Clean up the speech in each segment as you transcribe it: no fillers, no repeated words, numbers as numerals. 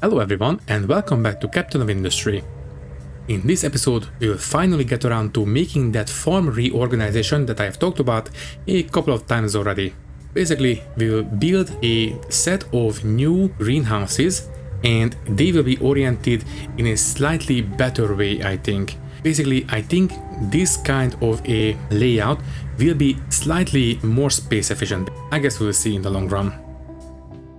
Hello everyone and welcome back to Captain of Industry. In this episode, we will finally get around to making that farm reorganization that I have talked about a couple of times already. Basically, we will build a set of new greenhouses and they will be oriented in a slightly better way, I think. Basically, I think this kind of a layout will be slightly more space efficient. I guess we'll see in the long run.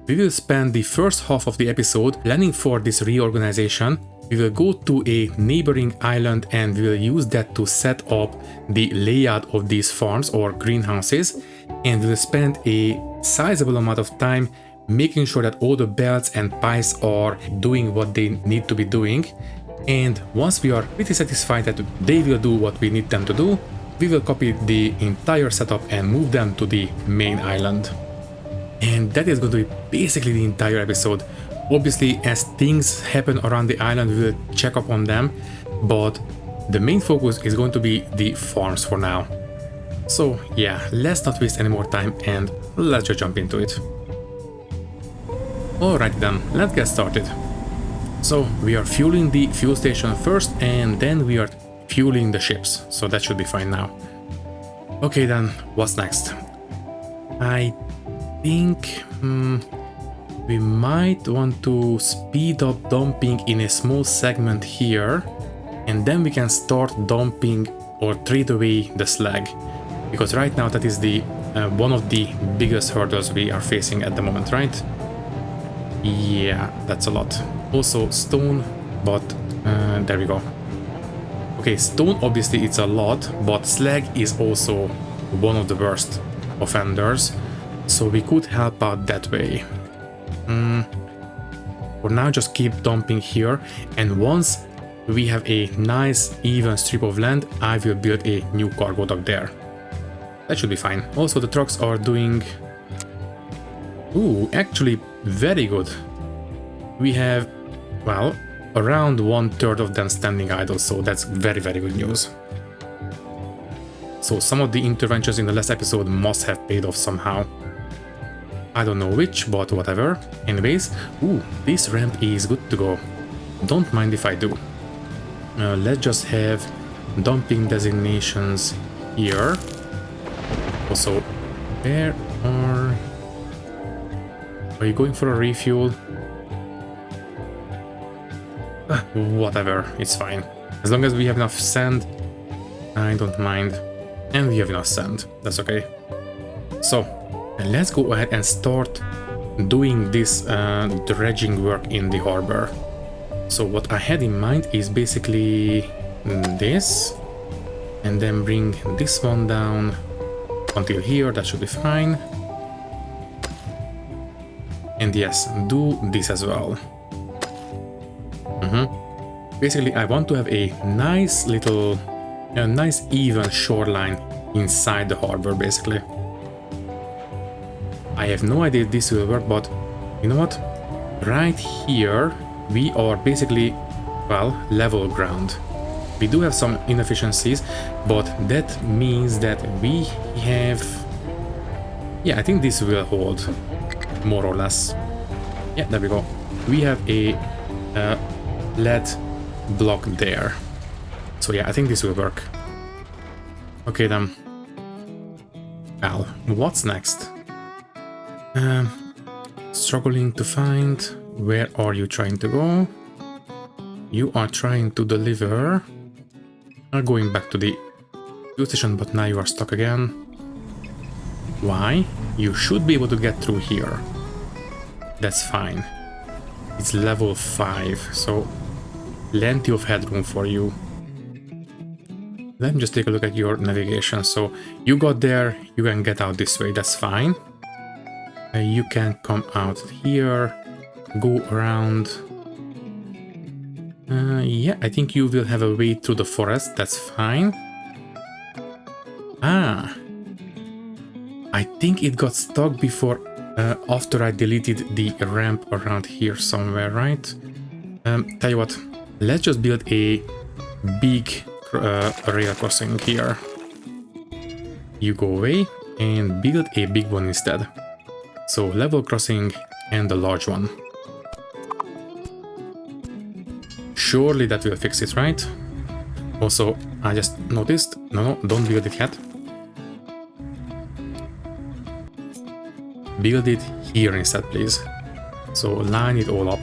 We will spend the first half of the episode planning for this reorganization. We will go to a neighboring island and we will use that to set up the layout of these farms or greenhouses, and we will spend a sizable amount of time making sure that all the belts and pipes are doing what they need to be doing. And once we are pretty satisfied that they will do what we need them to do, we will copy the entire setup and move them to the main island. And that is going to be basically the entire episode. Obviously, as things happen around the island, we will check up on them, but the main focus is going to be the farms for now. So yeah, let's not waste any more time and let's just jump into it. Alright then, let's get started. So we are fueling the fuel station first and then we are fueling the ships, so that should be fine now. Okay then, what's next? I think we might want to speed up dumping in a small segment here, and then we can start dumping or trade away the slag, because right now that is the one of the biggest hurdles we are facing at the moment, right? Yeah, that's a lot. Also stone, but there we go. Okay, stone obviously it's a lot, but slag is also one of the worst offenders, so we could help out that way. For now, just keep dumping here, and once we have a nice even strip of land, I will build a new cargo dock there. That should be fine. Also, the trucks are doing... Ooh, actually very good. We have, well, around 1/3 of them standing idle, so that's very, very good news. So some of the interventions in the last episode must have paid off somehow. I don't know which, but whatever. Anyways, ooh, this ramp is good to go. Don't mind if I do. Let's just have dumping designations here. Also, where are you going for a refuel? Whatever, it's fine. As long as we have enough sand, I don't mind. And we have enough sand, that's okay. So, let's go ahead and start doing this dredging work in the harbor. So what I had in mind is basically this, and then bring this one down until here, that should be fine. And yes, do this as well. Basically, I want to have a nice little, nice even shoreline inside the harbor, basically. I have no idea if this will work, but you know what? Right here, we are basically, well, level ground. We do have some inefficiencies, but that means that we have... Yeah, I think this will hold, more or less. Yeah, there we go. We have a lead block there. So yeah, I think this will work. Okay then. Well, what's next? Struggling to find. Where are you trying to go? You are trying to deliver. Going back to the fuel station, but now you are stuck again. Why? You should be able to get through here. That's fine. It's level 5, so plenty of headroom for you. Let me just take a look at your navigation. So you got there, you can get out this way, that's fine. You can come out here, go around. Yeah, I think you will have a way through the forest, that's fine. Ah, I think it got stuck before, after I deleted the ramp around here somewhere, right? Tell you what, let's just build a big rail crossing here. You go away and build a big one instead. So level crossing and the large one. surely that will fix it, right? Also, I just noticed, no, don't build it yet. Build it here instead, please. So line it all up.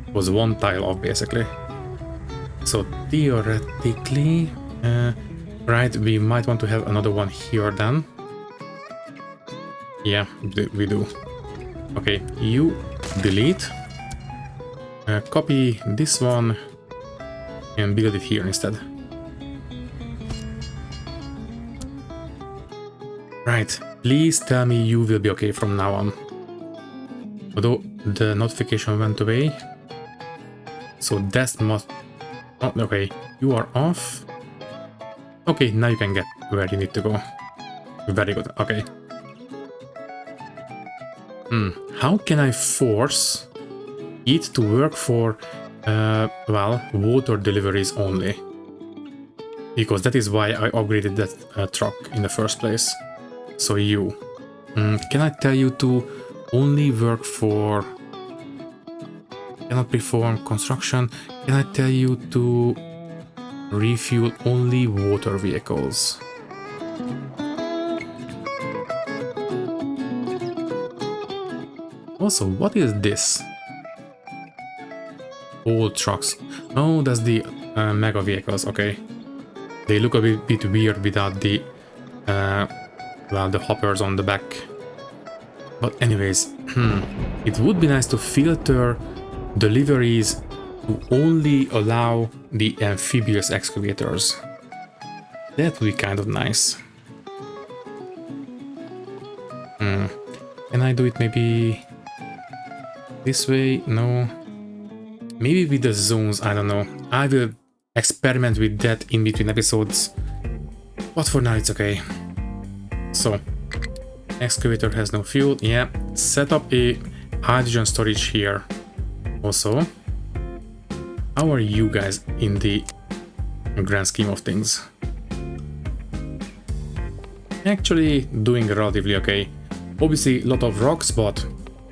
It was one tile off, basically. So theoretically, right, we might want to have another one here then. Yeah, we do. Okay, you delete. Copy this one and build it here instead. Right, please tell me you will be okay from now on. Although the notification went away. So that's must... Oh, okay, you are off. Okay, now you can get where you need to go. Very good, okay. How can I force it to work for, well, water deliveries only? Because that is why I upgraded that truck in the first place. So you. Can I tell you to only work for... Cannot perform construction. Can I tell you to refuel only water vehicles? Also, what is this? Old trucks. Oh, that's the mega vehicles, okay. They look a bit weird without the, well, the hoppers on the back. But anyways, it would be nice to filter deliveries to only allow the amphibious excavators. That would be kind of nice. Can I do it maybe this way? No. Maybe with the zones, I don't know. I will experiment with that in between episodes. But for now it's okay. So, excavator has no fuel. Yeah, set up a hydrogen storage here. Also, how are you guys in the grand scheme of things? Actually doing relatively okay. Obviously a lot of rocks, but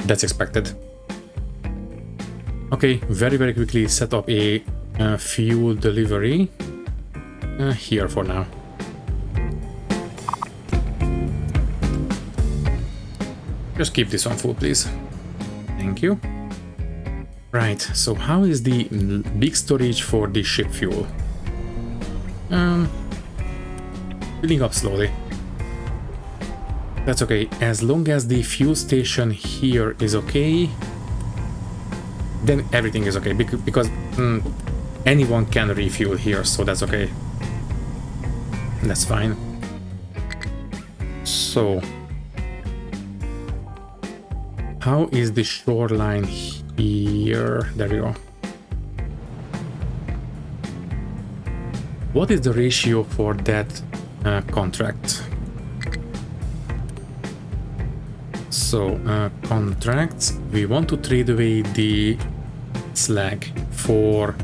that's expected. Okay, very quickly set up a fuel delivery here for now. Just keep this one full, please. Thank you. Right, so how is the big storage for the ship fuel? Filling up slowly. That's okay, as long as the fuel station here is okay, then everything is okay, because anyone can refuel here, so that's okay. That's fine. So, how is the shoreline here? There we go. What is the ratio for that contract? So, contracts, we want to trade away the slag for,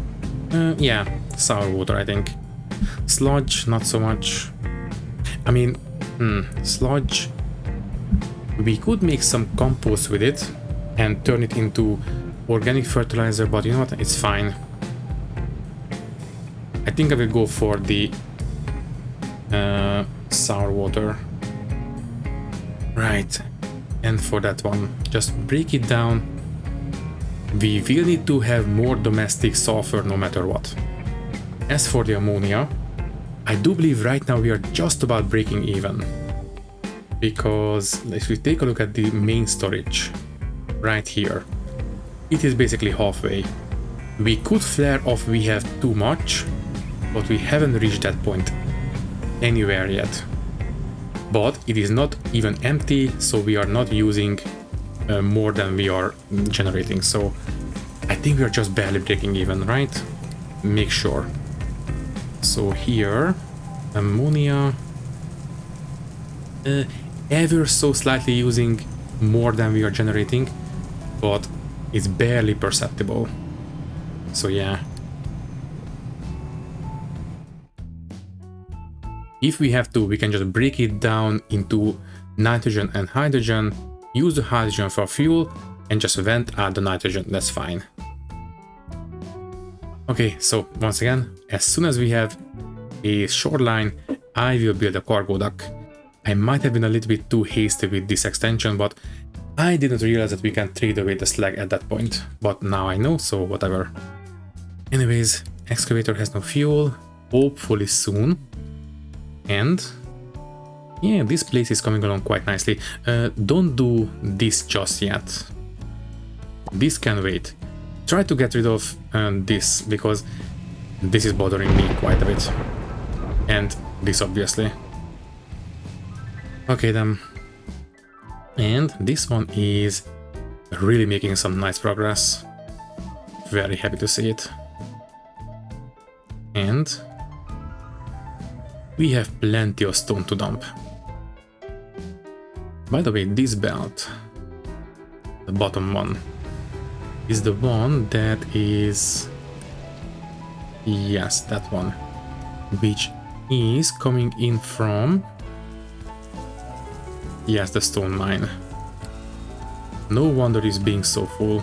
yeah, sour water, I think. Sludge, not so much. I mean, sludge, we could make some compost with it and turn it into organic fertilizer, but you know what, it's fine. I think I will go for the sour water. Right. And for that one, just break it down. We will need to have more domestic sulfur no matter what. As for the ammonia, I do believe right now we are just about breaking even. Because if we take a look at the main storage, right here, it is basically halfway. We could flare off we have too much, but we haven't reached that point anywhere yet. But it is not even empty, so we are not using more than we are generating. So I think we are just barely breaking even, right? Make sure. So here, ammonia, ever so slightly using more than we are generating, but it's barely perceptible. So yeah. If we have to, we can just break it down into nitrogen and hydrogen, use the hydrogen for fuel, and just vent out the nitrogen, that's fine. Okay, so once again, as soon as we have a shoreline, I will build a cargo dock. I might have been a little bit too hasty with this extension, but I didn't realize that we can trade away the slag at that point. But now I know, so whatever. Anyways, excavator has no fuel, hopefully soon. And yeah, this place is coming along quite nicely. Don't do this just yet. This can wait. Try to get rid of this, because this is bothering me quite a bit. And this, obviously. Okay then. And this one is really making some nice progress. Very happy to see it. And we have plenty of stone to dump. By the way, this belt, the bottom one, is the one that is... Yes, that one. Which is coming in from... Yes, the stone mine. No wonder it's being so full.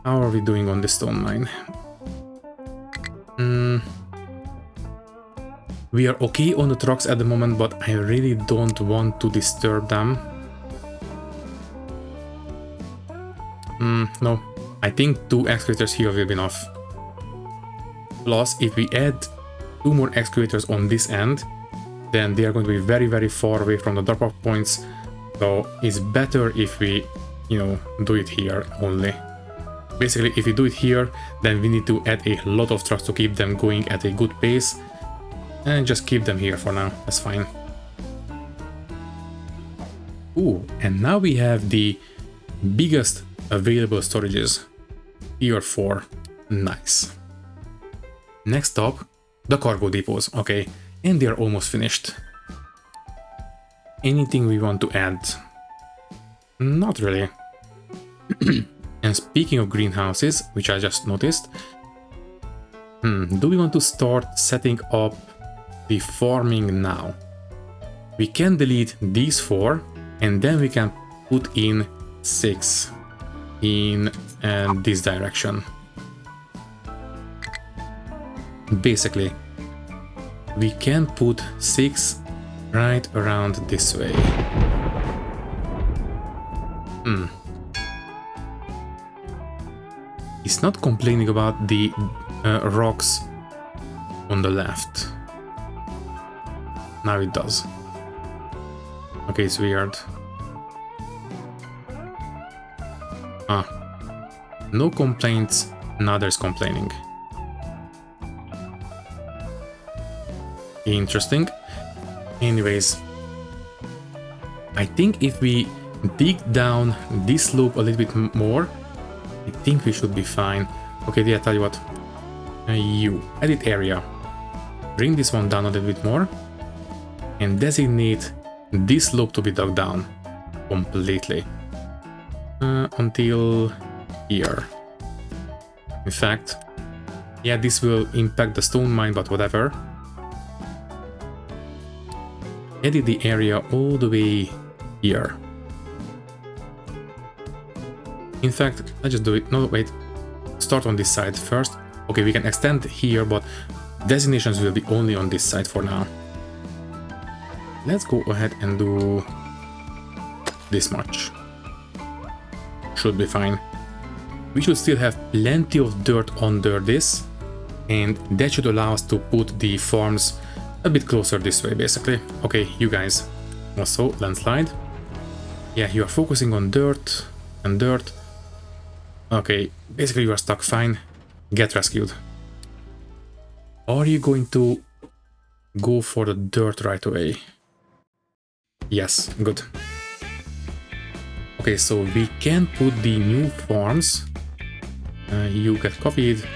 How are we doing on the stone mine? We are okay on the trucks at the moment, but I really don't want to disturb them. No, I think 2 excavators here will be enough. Plus, if we add 2 more excavators on this end, then they are going to be very, very far away from the drop-off points. So it's better if we, do it here only. Basically, if we do it here, then we need to add a lot of trucks to keep them going at a good pace. And just keep them here for now, that's fine. Ooh, and now we have the biggest available storages. Tier 4, nice. Next up, the cargo depots, okay, and they are almost finished. Anything we want to add? Not really. And speaking of greenhouses, which I just noticed, do we want to start setting up the farming now? We can delete these 4 and then we can put in 6 in this direction. Basically, we can put 6 right around this way. It's not complaining about the rocks on the left. Now it does. Okay, it's weird. No complaints, now there's complaining. Interesting. Anyways, I think if we dig down this slope a little bit more, I think we should be fine. Okay, yeah, tell you what. You, edit area. Bring this one down a little bit more. And designate this slope to be dug down completely. Until here. In fact, yeah, this will impact the stone mine, but whatever. Edit the area all the way here. In fact, let's just do it. No, wait. Start on this side first. Okay, we can extend here, but designations will be only on this side for now. Let's go ahead and do this much. Should be fine. We should still have plenty of dirt under this, and that should allow us to put the farms a bit closer this way, basically. Okay, you guys. Also, landslide. Yeah, you are focusing on dirt and dirt. Okay, basically you are stuck, fine. Get rescued. Are you going to go for the dirt right away? Yes, good. Okay, so we can put the new farms. You get copied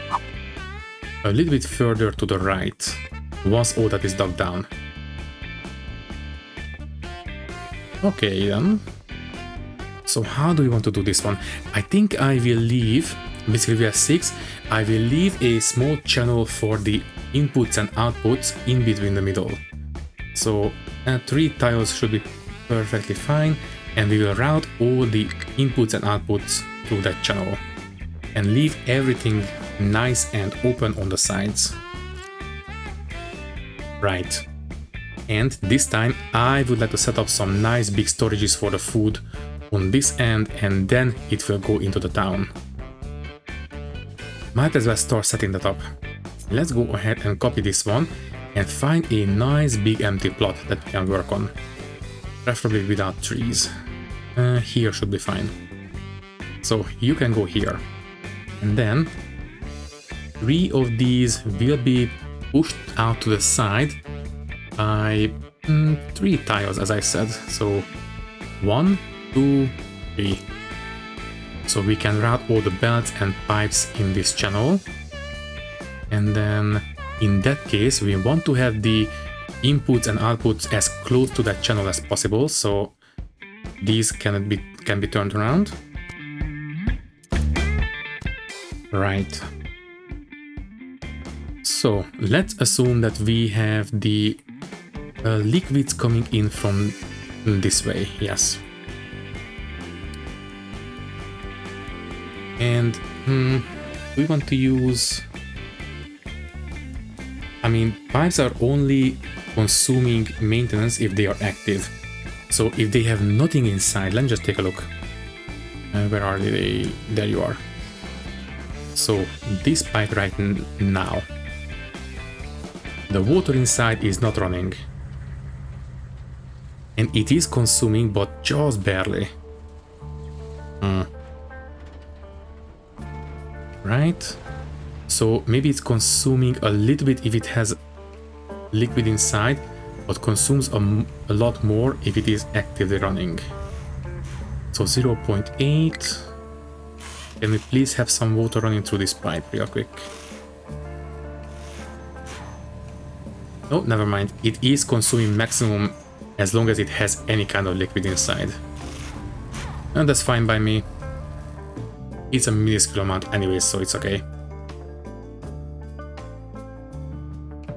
a little bit further to the right, once all that is dug down. Okay then. So how do we want to do this one? I think I will leave, basically we have 6, I will leave a small channel for the inputs and outputs in between the middle. So 3 tiles should be perfectly fine, and we will route all the inputs and outputs through that channel. and leave everything nice and open on the sides. Right. And this time I would like to set up some nice big storages for the food on this end, and then it will go into the town. Might as well start setting that up. Let's go ahead and copy this one and find a nice big empty plot that we can work on. Preferably without trees. Here should be fine. So you can go here. And then 3 of these will be pushed out to the side by 3 tiles, as I said. So 1, 2, 3. So we can route all the belts and pipes in this channel. And then in that case, we want to have the inputs and outputs as close to that channel as possible. So these can be turned around. Right. So let's assume that we have the liquids coming in from this way. Yes. And we want to use, I mean, pipes are only consuming maintenance if they are active. So if they have nothing inside, let's just take a look. Where are they? There you are. So this pipe right now, the water inside is not running. And it is consuming, but just barely. Right? So maybe it's consuming a little bit if it has liquid inside, but consumes a lot more if it is actively running. So 0.8. Can we please have some water running through this pipe real quick? No, never mind. It is consuming maximum as long as it has any kind of liquid inside. And that's fine by me. It's a minuscule amount anyway, so it's okay.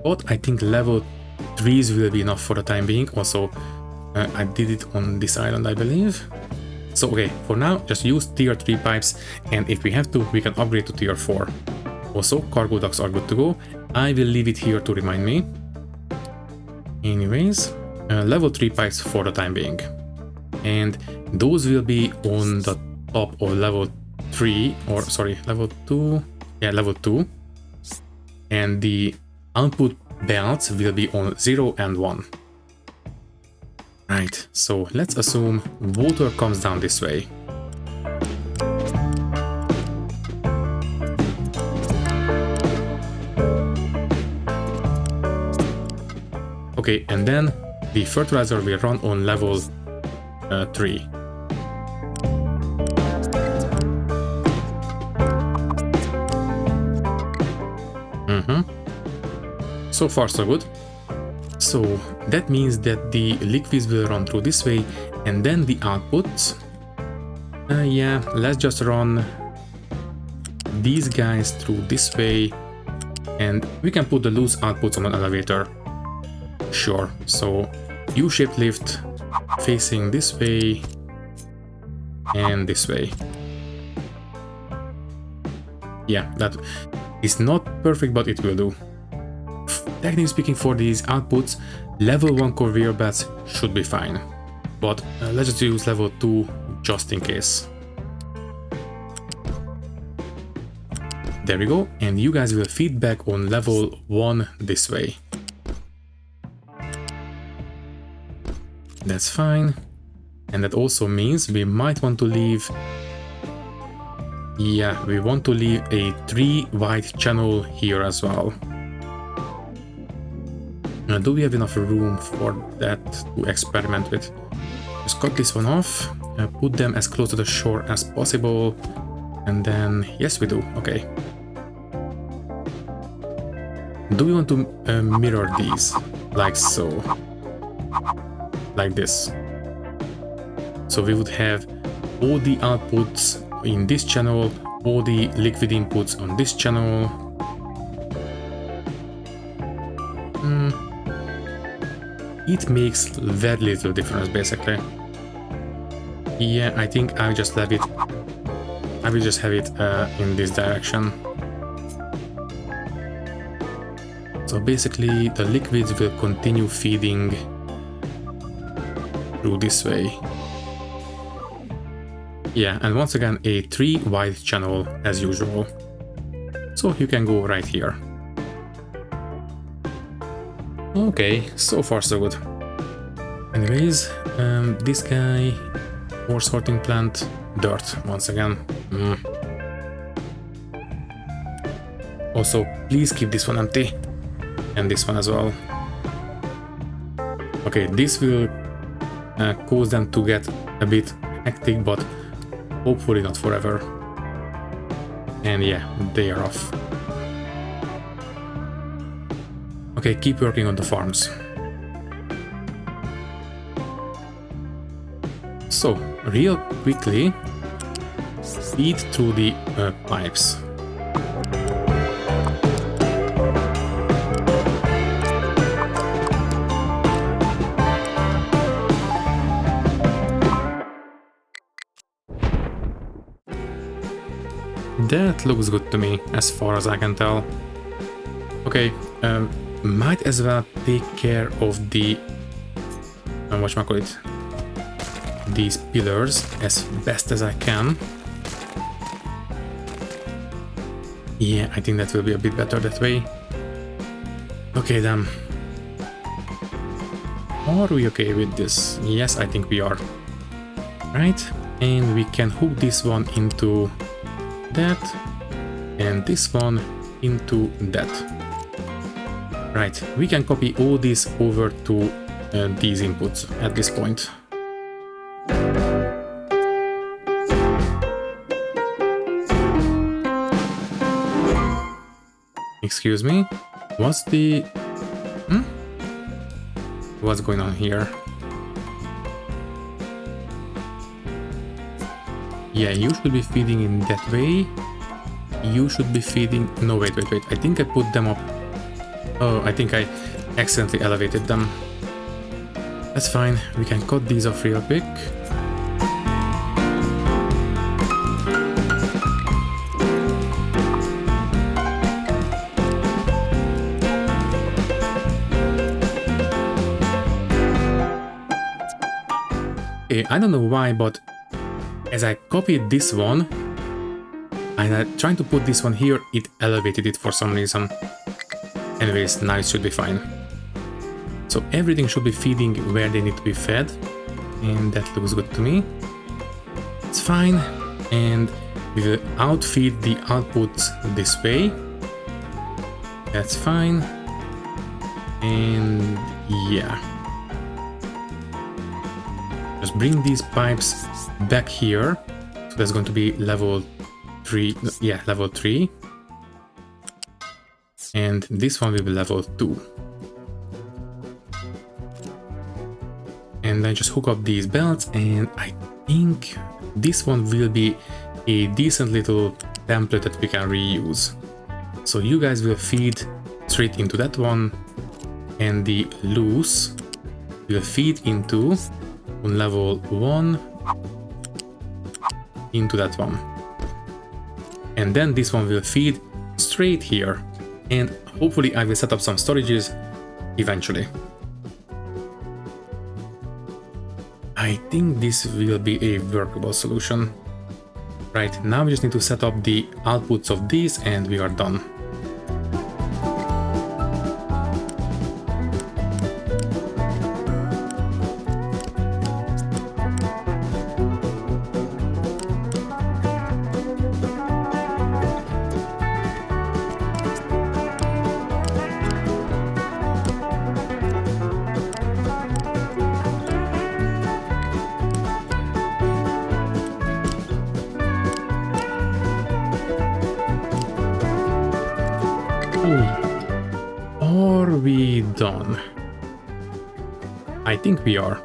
But I think level 3s will be enough for the time being. Also, I did it on this island, I believe. So okay, for now, just use tier 3 pipes, and if we have to, we can upgrade to tier 4. Also, cargo ducts are good to go. I will leave it here to remind me. Anyways, level 3 pipes for the time being. And those will be on the top of level 3, or sorry, level 2. Yeah, level 2. And the output belts will be on 0 and 1. Right, so let's assume water comes down this way. Okay, and then the fertilizer will run on level 3. So far so good. So that means that the liquids will run through this way, and then the outputs. Yeah, let's just run these guys through this way, and we can put the loose outputs on an elevator. Sure, so U-shaped lift facing this way and this way. Yeah, that is not perfect, but it will do. Technically speaking, for these outputs, level 1 conveyor belts should be fine. But let's just use level 2 just in case. There we go, and you guys will feed back on level 1 this way. That's fine. And that also means we might want to leave... Yeah, we want to leave a 3 wide channel here as well. Do we have enough room for that to experiment with? Just cut this one off, put them as close to the shore as possible, and then, yes we do, okay. Do we want to mirror these, like so, like this? So we would have all the outputs in this channel, all the liquid inputs on this channel. It makes very little difference, basically. Yeah, I think I'll just leave it I will just have it in this direction. So basically the liquids will continue feeding through this way. Yeah, and once again a 3 wide channel as usual. So you can go right here. Okay, so far so good. Anyways, this guy, ore sorting plant, dirt once again. Also, please keep this one empty. And this one as well. Okay, this will cause them to get a bit hectic, but hopefully not forever. And yeah, they are off. Okay, keep working on the farms. So, real quickly, feed through the pipes. That looks good to me, as far as I can tell. Okay, might as well take care of the whatchamacallit, these pillars as best as I can. Yeah, I think that will be a bit better that way. Okay then. Are we okay with this? Yes, I think we are. Right, and we can hook this one into that, and this one into that. Right, we can copy all this over to these inputs at this point. Excuse me, what's the... What's going on here? Yeah, you should be feeding in that way. You should be feeding... No, wait. I think I put them up. Oh, I think I accidentally elevated them. That's fine. We can cut these off real quick. Okay, I don't know why, but as I copied this one, and I tried to put this one here, it elevated it for some reason. Anyways, now it should be fine. So everything should be feeding where they need to be fed, and that looks good to me. It's fine, and we will outfeed the outputs this way. That's fine, and yeah. Just bring these pipes back here. So that's going to be level 3. Yeah, level 3. And this one will be level 2. And then just hook up these belts, and I think this one will be a decent little template that we can reuse. So you guys will feed straight into that one, and the loose will feed into on level 1 into that one. And then this one will feed straight here, and hopefully I will set up some storages eventually. I think this will be a workable solution. Right, now we just need to set up the outputs of these and we are done. Are we done? I think we are.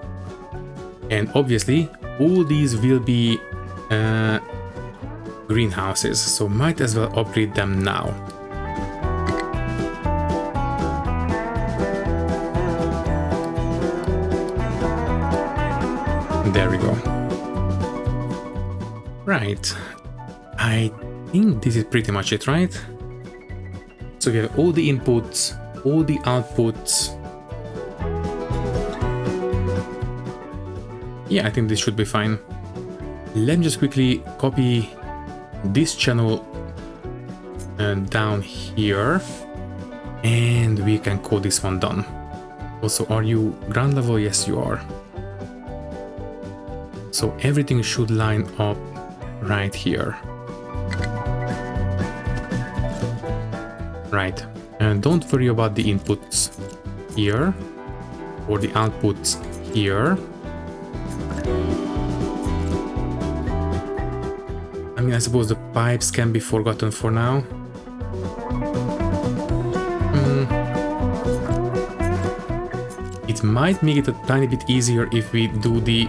And obviously, all these will be greenhouses, so might as well upgrade them now. There we go. Right. I think this is pretty much it, right? So we have all the inputs, all the outputs. Yeah, I think this should be fine. Let me just quickly copy this channel down here, and we can call this one done. Also, are you ground level? Yes, you are. So everything should line up right here. Right, and don't worry about the inputs here or the outputs here. I mean, I suppose the pipes can be forgotten for now. It might make it a tiny bit easier if we do the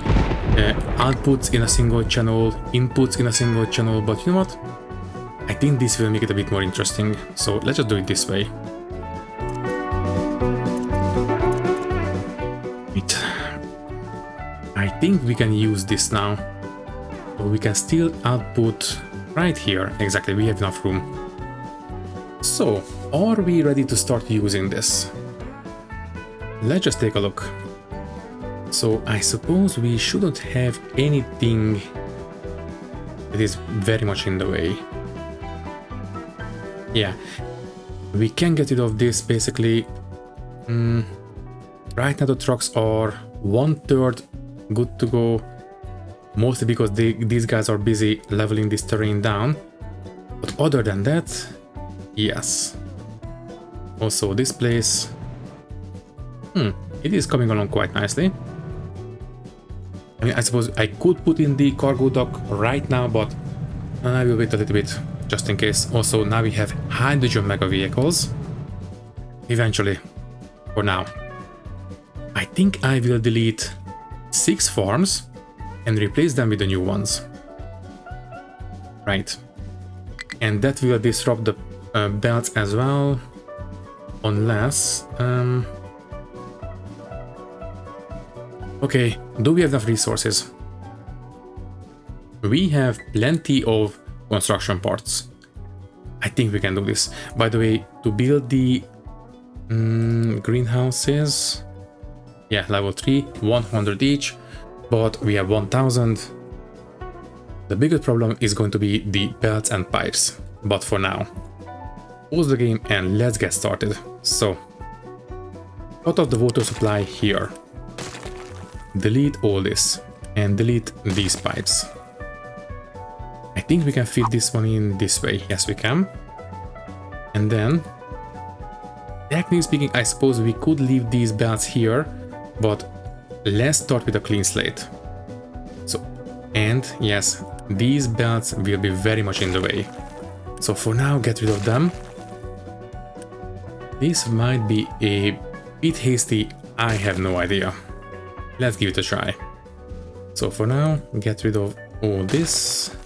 outputs in a single channel, inputs in a single channel, but you know what? I think this will make it a bit more interesting, so let's just do it this way. I think we can use this now. So we can still output right here. Exactly, we have enough room. So, are we ready to start using this? Let's just take a look. So I suppose we shouldn't have anything that is very much in the way. Yeah, we can get rid of this basically. Right now the trucks are 1/3 good to go, mostly because these guys are busy leveling this terrain down. But other than that, yes. Also this place, it is coming along quite nicely. I mean, I suppose I could put in the cargo dock right now, but I will wait a little bit just in case. Also, now we have hydrogen mega vehicles. Eventually, for now. I think I will delete 6 farms and replace them with the new ones. Right. And that will disrupt the belts as well. Unless... Okay, do we have enough resources? We have plenty of construction parts. I think we can do this. By the way, to build the greenhouses, yeah, level 3, 100 each, but we have 1000. The biggest problem is going to be the belts and pipes, but for now, pause the game and let's get started. So, cut off the water supply here. Delete all this and delete these pipes. I think we can fit this one in this way. Yes, we can. And then, technically speaking, I suppose we could leave these belts here, but let's start with a clean slate. So, and yes, these belts will be very much in the way. So for now, get rid of them. This might be a bit hasty, I have no idea. Let's give it a try. So for now, get rid of all this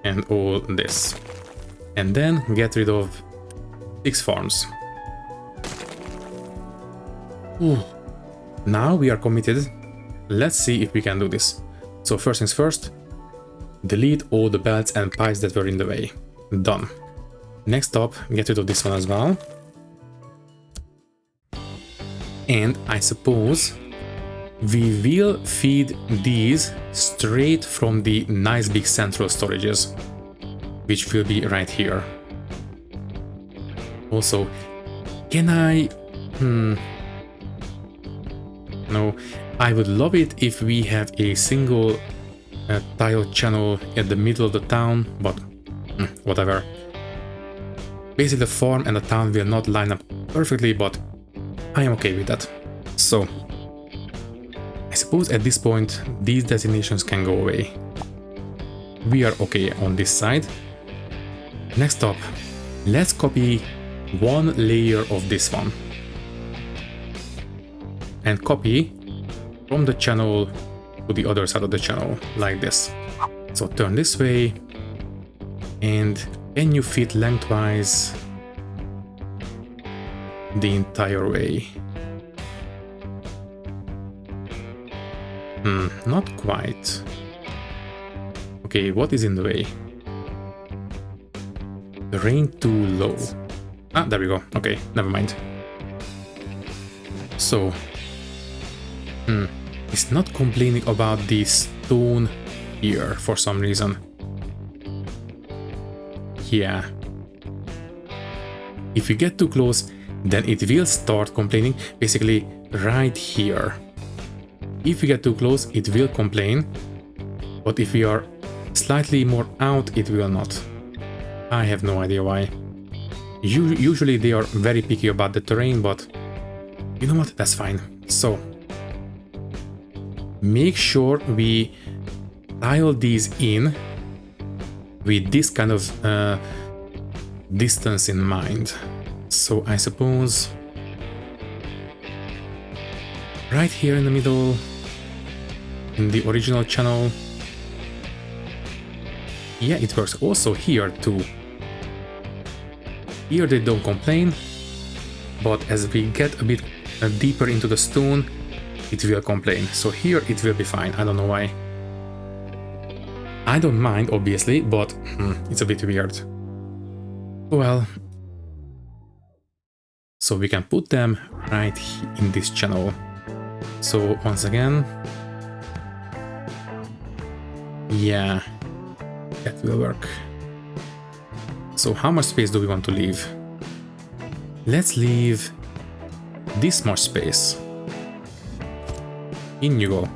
and all this. And then get rid of 6 farms. Ooh. Now we are committed. Let's see if we can do this. So first things first, delete all the belts and pipes that were in the way. Done. Next up, get rid of this one as well. And I suppose we will feed these straight from the nice big central storages, which will be right here. Also, can I... No, I would love it if we have a single tile channel at the middle of the town, but whatever. Basically the farm and the town will not line up perfectly, but I am okay with that. So, I suppose at this point these designations can go away. We are okay on this side. Next up, let's copy one layer of this one. And copy from the channel to the other side of the channel, like this. So turn this way, and can you fit lengthwise the entire way? Not quite. Okay, what is in the way? Terrain too low. Ah, there we go. Okay, never mind. So, it's not complaining about the stone here for some reason. Yeah. If you get too close, then it will start complaining, basically right here. If you get too close, it will complain, but if you are slightly more out, it will not. I have no idea why. Usually they are very picky about the terrain, but you know what, that's fine. So, make sure we tile these in with this kind of distance in mind. So I suppose right here in the middle, in the original channel. Yeah, it works also here too. Here they don't complain, but as we get a bit deeper into the stone, it will complain. So here it will be fine. I don't know why. I don't mind, obviously, but it's a bit weird. Well, so we can put them right in this channel. So once again, yeah, that will work. So how much space do we want to leave? Let's leave this much space. In you go.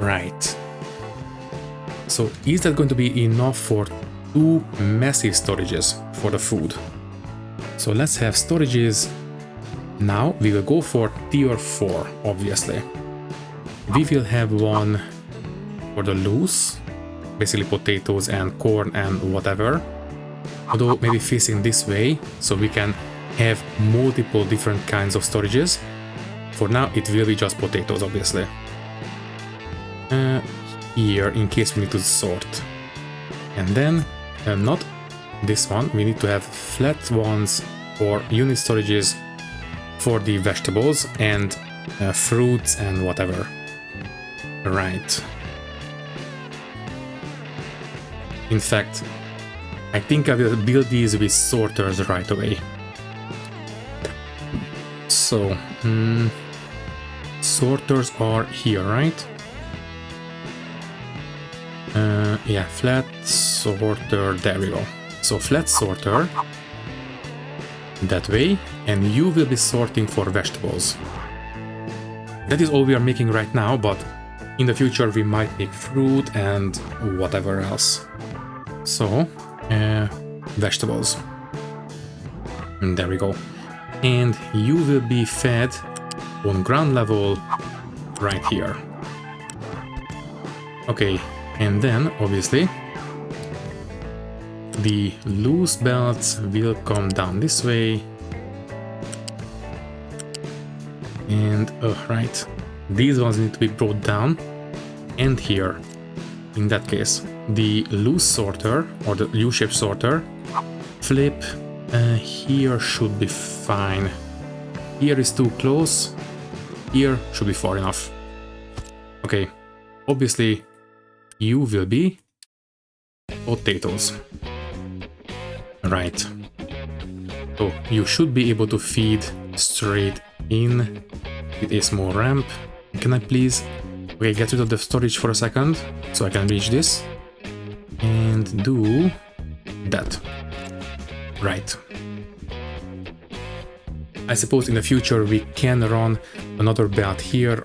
Right. So is that going to be enough for 2 massive storages for the food? So let's have storages. Now we will go for tier 4, obviously. We will have one for the loose, basically potatoes and corn and whatever. Although maybe facing this way, so we can have multiple different kinds of storages. For now it will be just potatoes, obviously. Here, in case we need to sort. And then, not this one, we need to have flat ones or unit storages for the vegetables and fruits and whatever. Right. In fact, I think I will build these with sorters right away. So, sorters are here, right? Yeah, flat sorter, there we go. So flat sorter, that way, and you will be sorting for vegetables. That is all we are making right now, but in the future we might make fruit and whatever else. So, vegetables. And there we go. And you will be fed on ground level right here. Okay, and then obviously the loose belts will come down this way. And right, these ones need to be brought down. And here, in that case, the loose sorter or the U-shaped sorter flip here should be fine. Here is too close. Here should be far enough. Okay, obviously you will be potatoes. Right. So you should be able to feed straight in with a small ramp. Can I please get rid of the storage for a second so I can reach this and do that. Right. I suppose in the future we can run another belt here,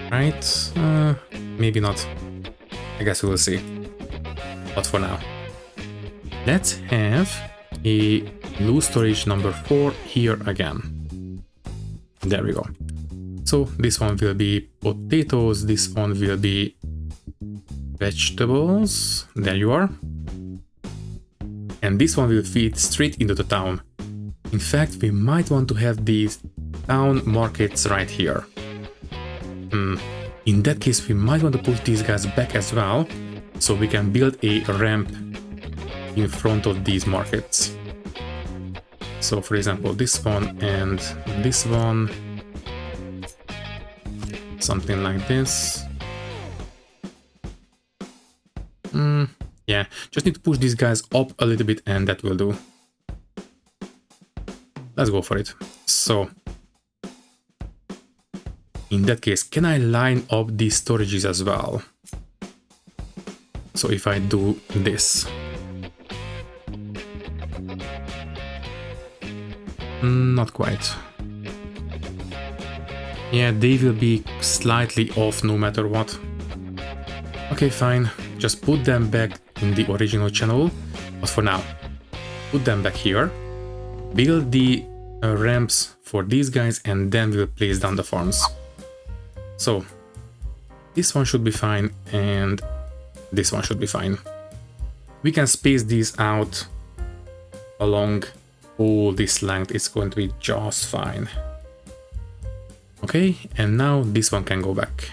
right? Maybe not. I guess we will see. But for now, let's have a loose storage number 4 here again. There we go. So this one will be potatoes, this one will be vegetables. There you are. And this one will feed straight into the town. In fact, we might want to have these town markets right here. In that case, we might want to push these guys back as well, so we can build a ramp in front of these markets. So for example, this one and this one, something like this. Yeah, Yeah, just need to push these guys up a little bit and that will do. Let's go for it. So, in that case, can I line up these storages as well? So if I do this. Not quite. Yeah, they will be slightly off no matter what. Okay, fine. Just put them back in the original channel. But for now, put them back here. Build the ramps for these guys and then we'll place down the farms. So, this one should be fine and this one should be fine. We can space these out along all this length. It's going to be just fine. Okay, and now this one can go back.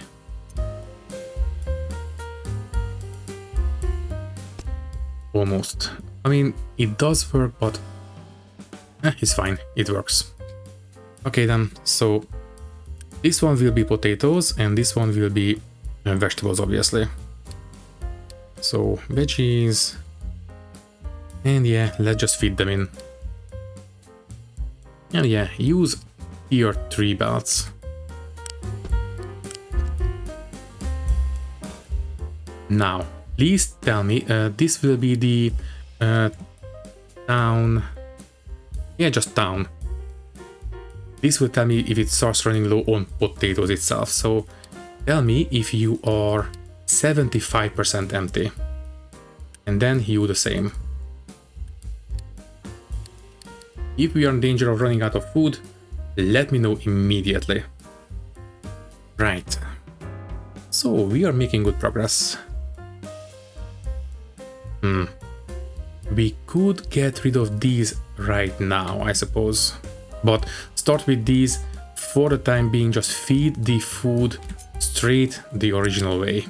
Almost. I mean, it does work, but it's fine. It works. Okay then, so this one will be potatoes and this one will be vegetables, obviously. So veggies, and yeah, let's just feed them in. And yeah, use tier 3 belts. Now, please tell me, this will be the town. Yeah, just town. This will tell me if it starts running low on potatoes itself. So tell me if you are 75% empty. And then you the same. If we are in danger of running out of food, let me know immediately. Right. So we are making good progress. We could get rid of these right now, I suppose. But start with these. For the time being, just feed the food straight the original way.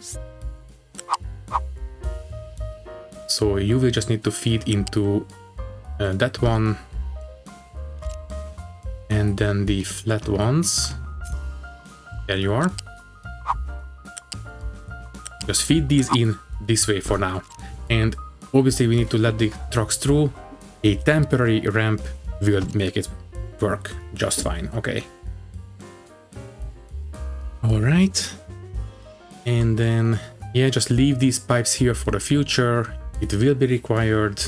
So you will just need to feed into that one. And then the flat ones. There you are. Just feed these in this way for now. And obviously we need to let the trucks through. A temporary ramp will make it work just fine. Okay. Alright. And then, yeah, just leave these pipes here for the future. It will be required.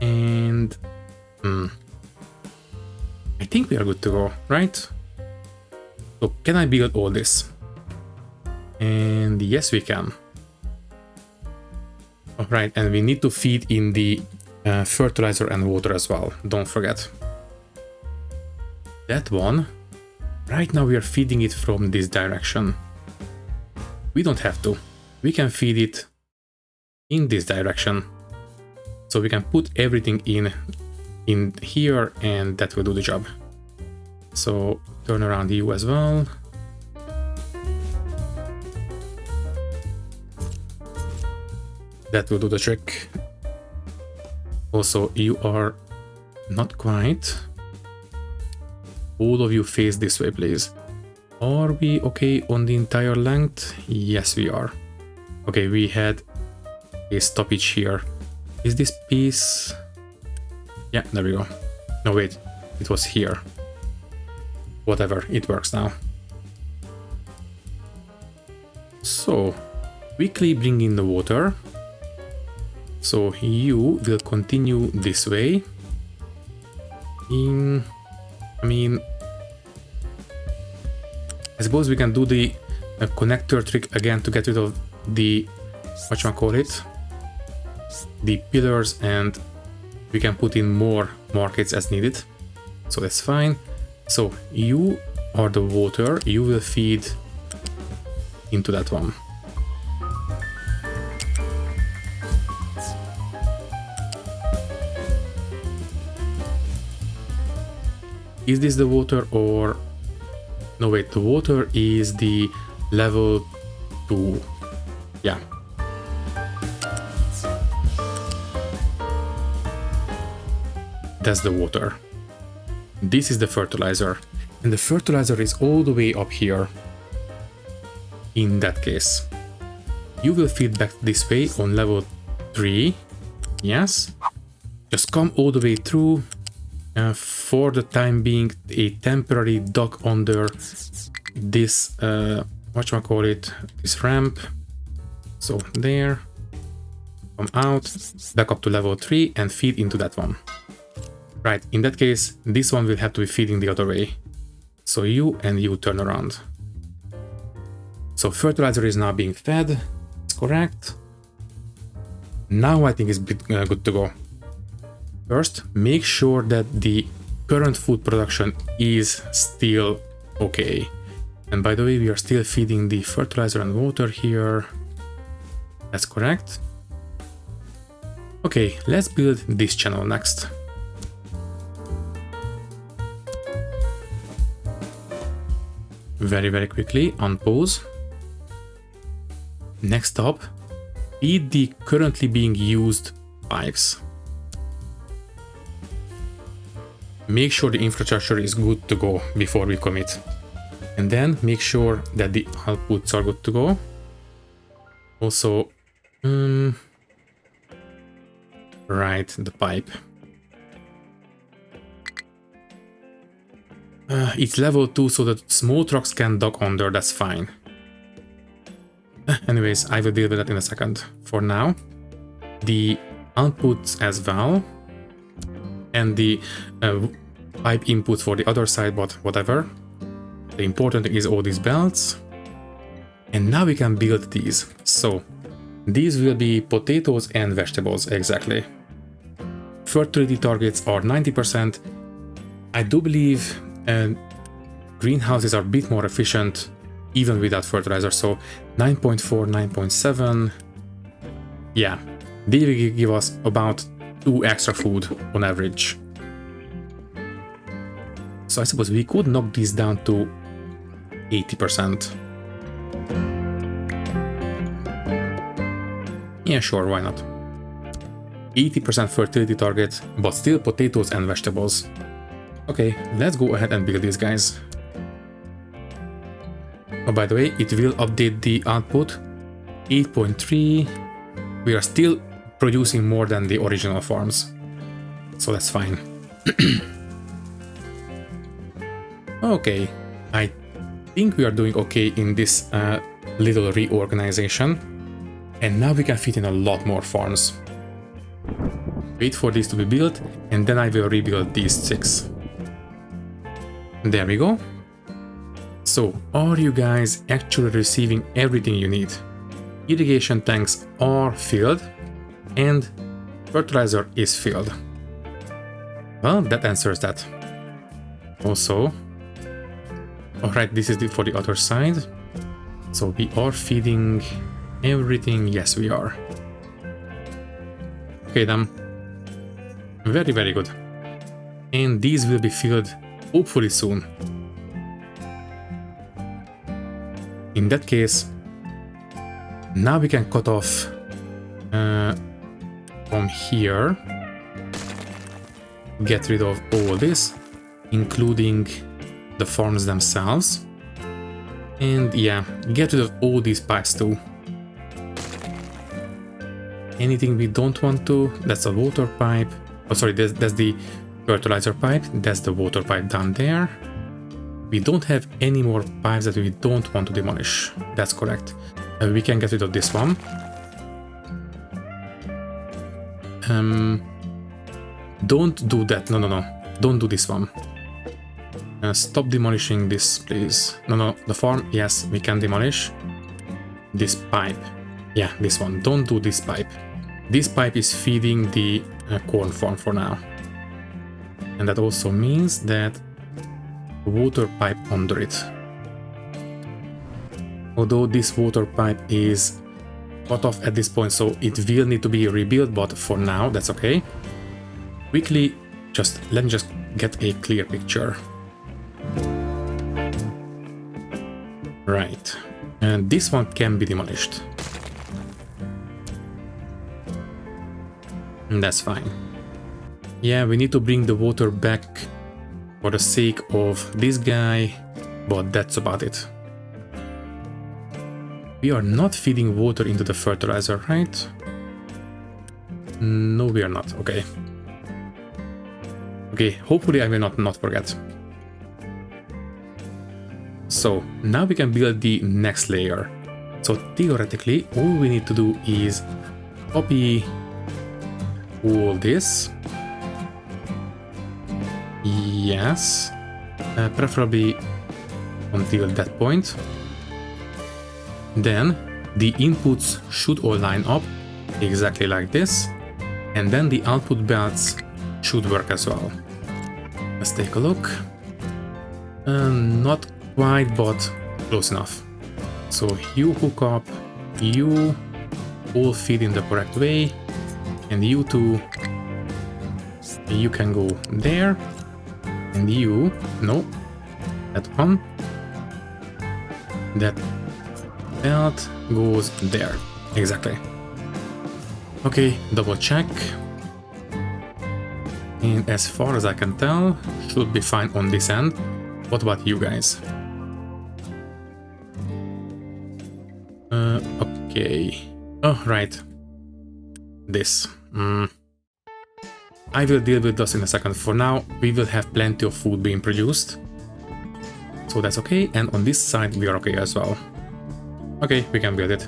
And I think we are good to go, right? So can I build all this? And yes, we can. Alright, and we need to feed in the fertilizer and water as well. Don't forget. That one, right now we are feeding it from this direction. We don't have to. We can feed it in this direction. So we can put everything in here and that will do the job. So turn around you as well. That will do the trick. Also, you are not quite. All of you face this way, please. Are we okay on the entire length? Yes, we are. Okay, we had a stoppage here. Is this piece? Yeah, there we go. No, wait, it was here. Whatever, it works now. So, quickly bring in the water. So you will continue this way. I suppose we can do the connector trick again to get rid of the, whatchamacallit, the pillars, and we can put in more markets as needed. So that's fine. So you are the water, you will feed into that one. Is this the water or... No, wait, the water is the level 2. Yeah. That's the water. This is the fertilizer. And the fertilizer is all the way up here. In that case. you will feed back this way on level 3. Yes. Just come all the way through. For the time being, a temporary dock under this, whatchamacallit, this ramp. So there. Come out, back up to level 3 and feed into that one. Right, in that case, this one will have to be feeding the other way. So you and you turn around. So fertilizer is now being fed. That's correct. Now I think it's good to go. First, make sure that the current food production is still okay. And by the way, we are still feeding the fertilizer and water here. That's correct. Okay, let's build this channel next. Very quickly, unpause. Next up, feed the currently being used pipes. Make sure the infrastructure is good to go before we commit. And then make sure that the outputs are good to go. Also, right, the pipe. It's level 2 so that small trucks can dock under, that's fine. Anyways, I will deal with that in a second. For now, the outputs as well, and the pipe input for the other side, but whatever. The important thing is all these belts. And now we can build these. So, these will be potatoes and vegetables, exactly. Fertility targets are 90%. I do believe greenhouses are a bit more efficient even without fertilizer, so 9.4, 9.7. Yeah, they will give us about 2 extra food on average. So I suppose we could knock these down to 80%. Yeah, sure, why not? 80% fertility target, but still potatoes and vegetables. Okay, let's go ahead and build these guys. Oh, by the way, it will update the output. 8.3. We are still producing more than the original farms, so that's fine. Okay, I think we are doing okay in this little reorganization. And now we can fit in a lot more farms. Wait for this to be built, and then I will rebuild these 6. There we go. So, are you guys actually receiving everything you need? Irrigation tanks are filled, and fertilizer is filled. Well, that answers that. Also, alright, this is for the other side. So we are feeding everything. Yes, we are. Okay, then. Very good. And these will be filled hopefully soon. In that case, now we can cut off from here, get rid of all this, including the farms themselves, and yeah, get rid of all these pipes too. Anything we don't want to, that's a water pipe. Oh, sorry, that's the fertilizer pipe, that's the water pipe down there. We don't have any more pipes that we don't want to demolish. That's correct. We can get rid of this one. Don't do that. No. Don't do this one. Stop demolishing this, please. No. The farm, yes, we can demolish. This pipe. Yeah, this one. Don't do this pipe. This pipe is feeding the corn farm for now. And that also means that water pipe under it. Although this water pipe is cut off at this point, so it will need to be rebuilt, but for now that's okay. Quickly, let me just get a clear picture. Right, and this one can be demolished. And that's fine. Yeah, we need to bring the water back for the sake of this guy, but that's about it. We are not feeding water into the fertilizer, right? No, we are not. Okay. Okay, hopefully I will not forget. So now we can build the next layer. So theoretically, all we need to do is copy all this. Yes, preferably until that point. Then the inputs should all line up exactly like this, and then the output belts should work as well. Let's take a look. Not quite, but close enough. So you hook up, you all feed in the correct way, and you two, you can go there, and you, no, that one, that belt goes there, exactly. Okay, double check, and as far as I can tell, should be fine on this end. What about you guys? Okay. Oh, right. This. I will deal with this in a second. For now, we will have plenty of food being produced. So that's okay. And on this side, we are okay as well. Okay, we can build it.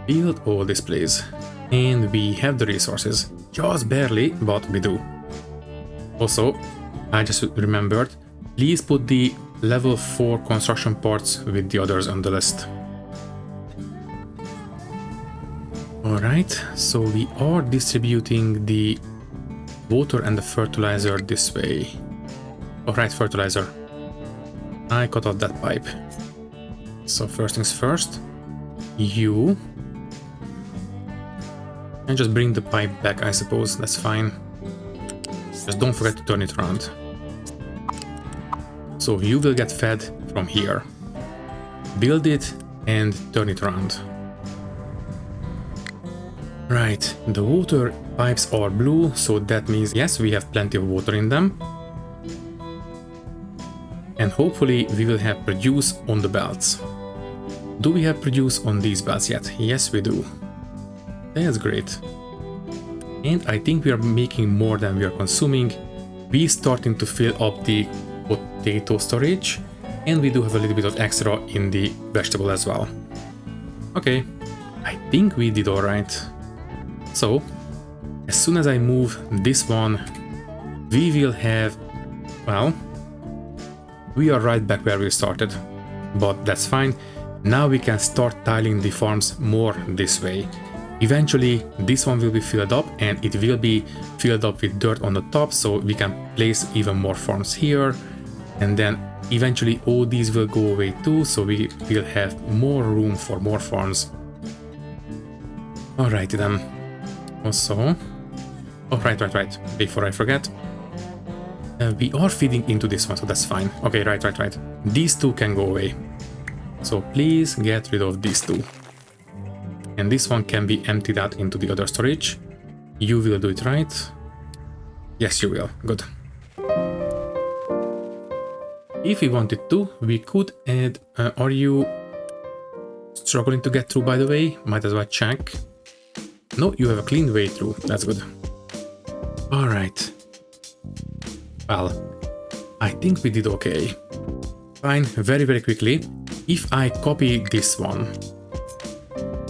Build all this place. And we have the resources. Just barely, but we do. Also, I just remembered, please put the level 4 construction parts with the others on the list. Alright, so we are distributing the water and the fertilizer this way. Alright, fertilizer. I cut off that pipe. So first things first, you. And just bring the pipe back, I suppose, that's fine. Just don't forget to turn it around. So you will get fed from here. Build it and turn it around. Right, the water pipes are blue, so that means yes, we have plenty of water in them. And hopefully we will have produce on the belts. Do we have produce on these belts yet? Yes, we do. That's great. And I think we are making more than we are consuming. We starting to fill up the potato storage, and we do have a little bit of extra in the vegetable as well. Okay, I think we did alright. So, as soon as I move this one, we will have, well, we are right back where we started, but that's fine. Now we can start tiling the farms more this way. Eventually, this one will be filled up, and it will be filled up with dirt on the top, so we can place even more farms here. And then eventually all these will go away too, so we will have more room for more farms. Alrighty then. Also, oh right, before I forget, we are feeding into this one, so that's fine. Okay, right. These two can go away. So please get rid of these two. And this one can be emptied out into the other storage. You will do it, right? Yes, you will. Good. If we wanted to, we could add... are you struggling to get through, by the way? Might as well check. No, you have a clean way through. That's good. Alright. Well, I think we did okay. Fine, very quickly. If I copy this one,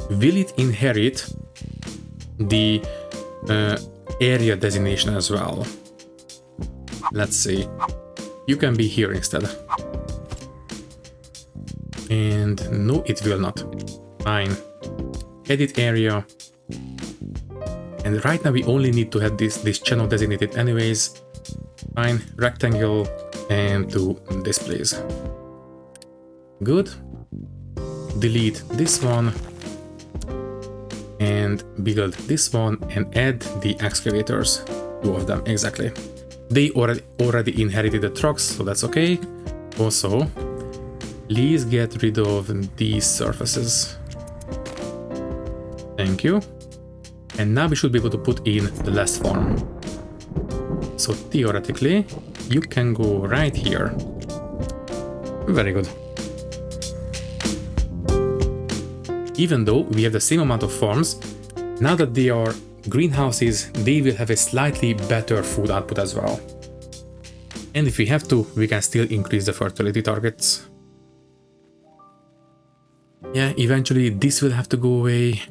will it inherit the area designation as well? Let's see. You can be here instead. And no, it will not. Fine. Edit area. And right now we only need to have this channel designated anyways. Fine, rectangle, and to this place. Good. Delete this one. And build this one and add the excavators. 2 of them, exactly. They already inherited the trucks, so that's okay. Also, please get rid of these surfaces. Thank you. And now we should be able to put in the last farm. So theoretically, you can go right here. Very good. even though we have the same amount of farms, now that they are greenhouses, they will have a slightly better food output as well. And if we have to, we can still increase the fertility targets. Yeah, eventually this will have to go away.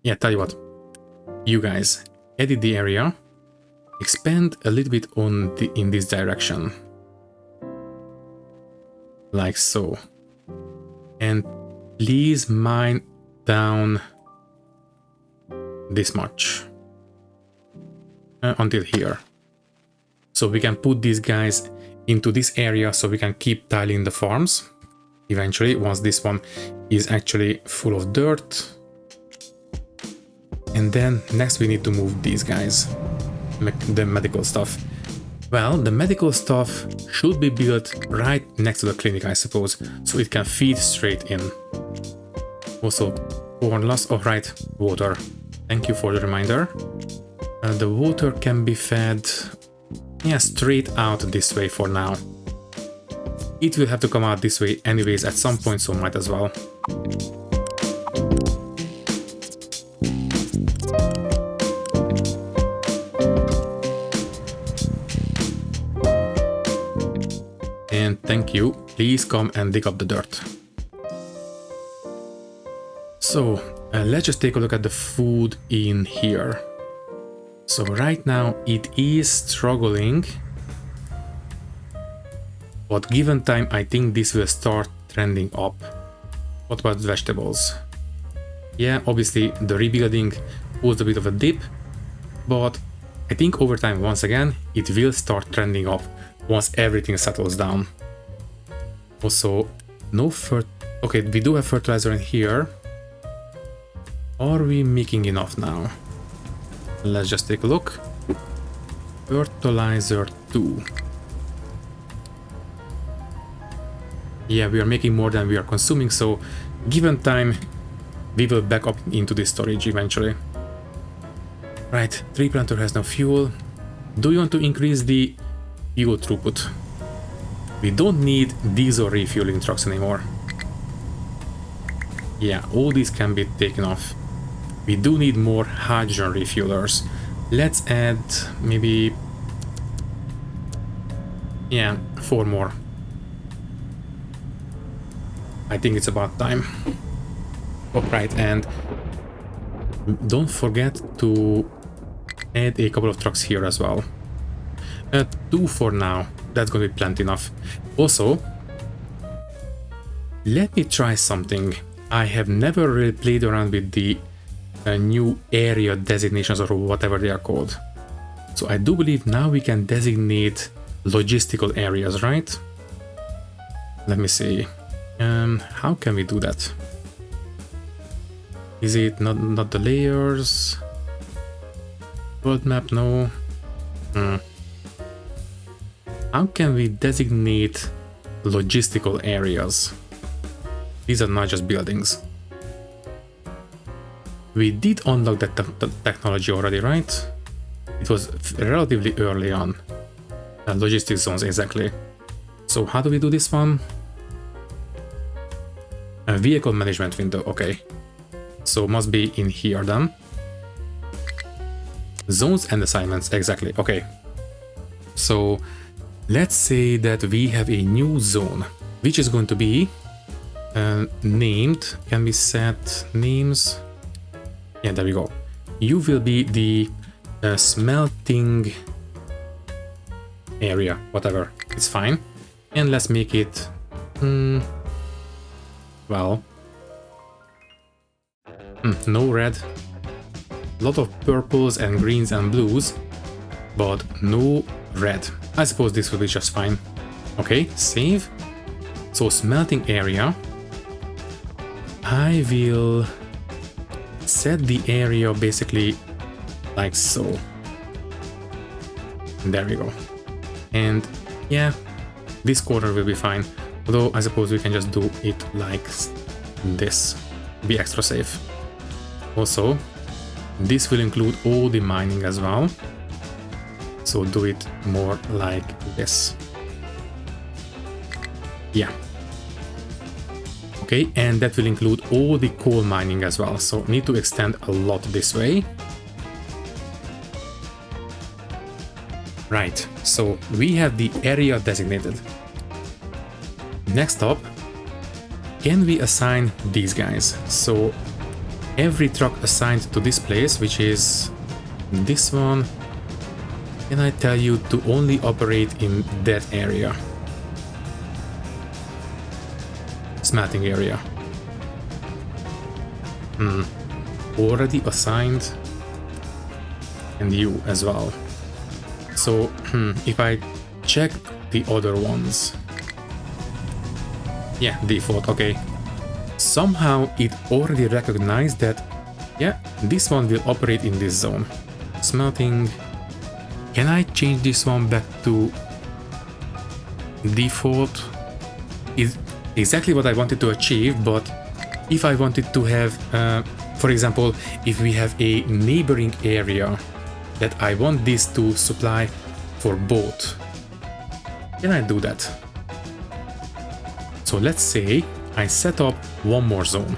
Yeah, tell you what. You guys, edit the area. Expand a little bit in this direction. Like so. And please mine down this much. Until here. So we can put these guys into this area so we can keep tiling the farms. Eventually, once this one is actually full of dirt. And then next we need to move these guys. The medical stuff. Well, the medical stuff should be built right next to the clinic, I suppose, so it can feed straight in. Also, corn loss, oh right, water. Thank you for the reminder. The water can be fed, yeah, straight out this way for now. It will have to come out this way anyways at some point, so might as well. And thank you, please come and dig up the dirt. So let's just take a look at the food in here. So right now it is struggling, but given time I think this will start trending up. What about vegetables? Yeah, obviously the rebuilding caused a bit of a dip, but I think over time once again it will start trending up once everything settles down. Also, okay, we do have fertilizer in here. Are we making enough now? Let's just take a look. Fertilizer 2. Yeah, we are making more than we are consuming, so given time, we will back up into this storage eventually. Right, tree planter has no fuel. Do you want to increase the fuel throughput? We don't need diesel refueling trucks anymore. Yeah, all these can be taken off. We do need more hydrogen refuelers. Let's add maybe, yeah, 4 more. I think it's about time. Oh, right, and don't forget to add a couple of trucks here as well. 2 for now. That's going to be plenty enough. Also, let me try something. I have never really played around with the new area designations or whatever they are called. So I do believe now we can designate logistical areas, right? Let me see. How can we do that? Is it not the layers? World map, no. How can we designate logistical areas? These are not just buildings. We did unlock that technology already, right? It was relatively early on. Logistics zones, exactly. So how do we do this one? A vehicle management window, okay. So must be in here then. Zones and assignments, exactly, okay. So let's say that we have a new zone, which is going to be named. Can we set names? Yeah, there we go. You will be the smelting area, whatever, it's fine. And let's make it, well, no red. A lot of purples and greens and blues, but no red. I suppose this will be just fine. Okay, save. So smelting area. I will set the area basically like so. There we go. And yeah, this corner will be fine. Although I suppose we can just do it like this. Be extra safe. Also, this will include all the mining as well. So do it more like this. Yeah. Okay, and that will include all the coal mining as well, so need to extend a lot this way. Right, so we have the area designated. Next up, can we assign these guys? So every truck assigned to this place, which is this one, can I tell you to only operate in that area? Smelting area. Already assigned, and you as well. So if I check the other ones, yeah, default, okay. Somehow it already recognized that, yeah, this one will operate in this zone. Smelting. Can I change this one back to default? Is exactly what I wanted to achieve, but if I wanted to have, for example, if we have a neighboring area that I want this to supply for both, can I do that? So let's say I set up one more zone,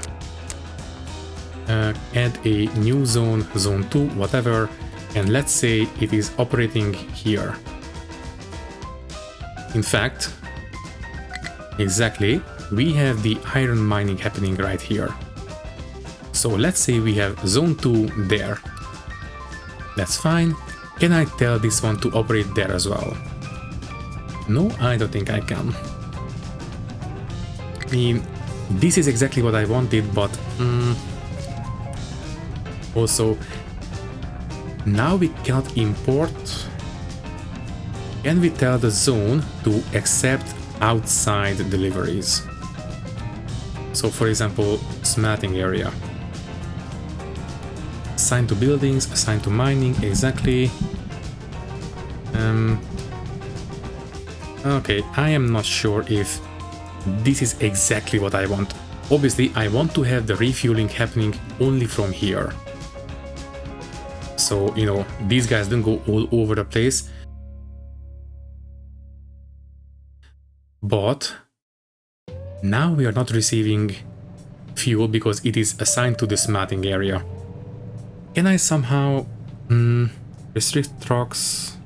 add a new zone, zone 2, whatever, and let's say it is operating here. In fact, exactly, we have the iron mining happening right here. So let's say we have zone 2 there. That's fine. Can I tell this one to operate there as well? No, I don't think I can. I mean, this is exactly what I wanted, but also now we cannot import. Can we tell the zone to accept outside deliveries? So for example, smelting area. Assigned to buildings, assigned to mining, exactly. Okay, I am not sure if this is exactly what I want. Obviously, I want to have the refueling happening only from here. So, you know, these guys don't go all over the place. But now we are not receiving fuel because it is assigned to the smelting area. Can I somehow restrict trucks?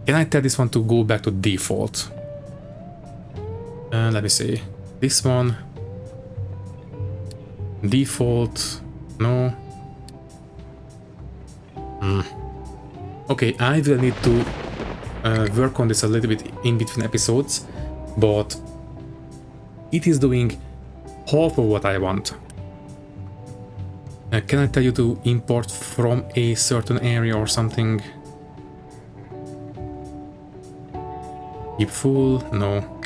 Can I tell this one to go back to default? Let me see. This one. Default. No. Okay, I will need to work on this a little bit in between episodes, but it is doing half of what I want. Can I tell you to import from a certain area or something? Keep full? No.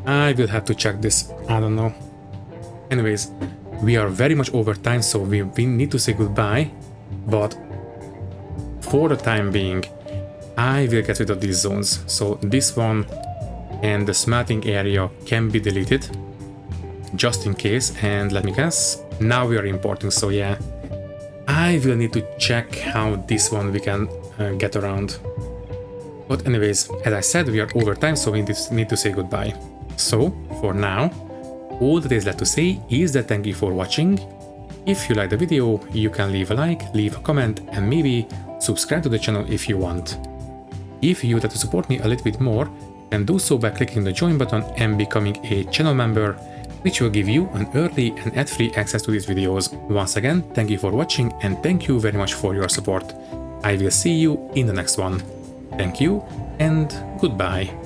I will have to check this. I don't know. Anyways, we are very much over time, so we need to say goodbye. But for the time being, I will get rid of these zones. So this one and the smelting area can be deleted, just in case. And let me guess, now we are importing, so yeah. I will need to check how this one we can get around. But anyways, as I said, we are over time, so we need to say goodbye. So, for now, all that is left to say is that thank you for watching. If you like the video, you can leave a like, leave a comment, and maybe subscribe to the channel if you want. If you would like to support me a little bit more, then do so by clicking the join button and becoming a channel member, which will give you an early and ad-free access to these videos. Once again, thank you for watching and thank you very much for your support. I will see you in the next one. Thank you and goodbye.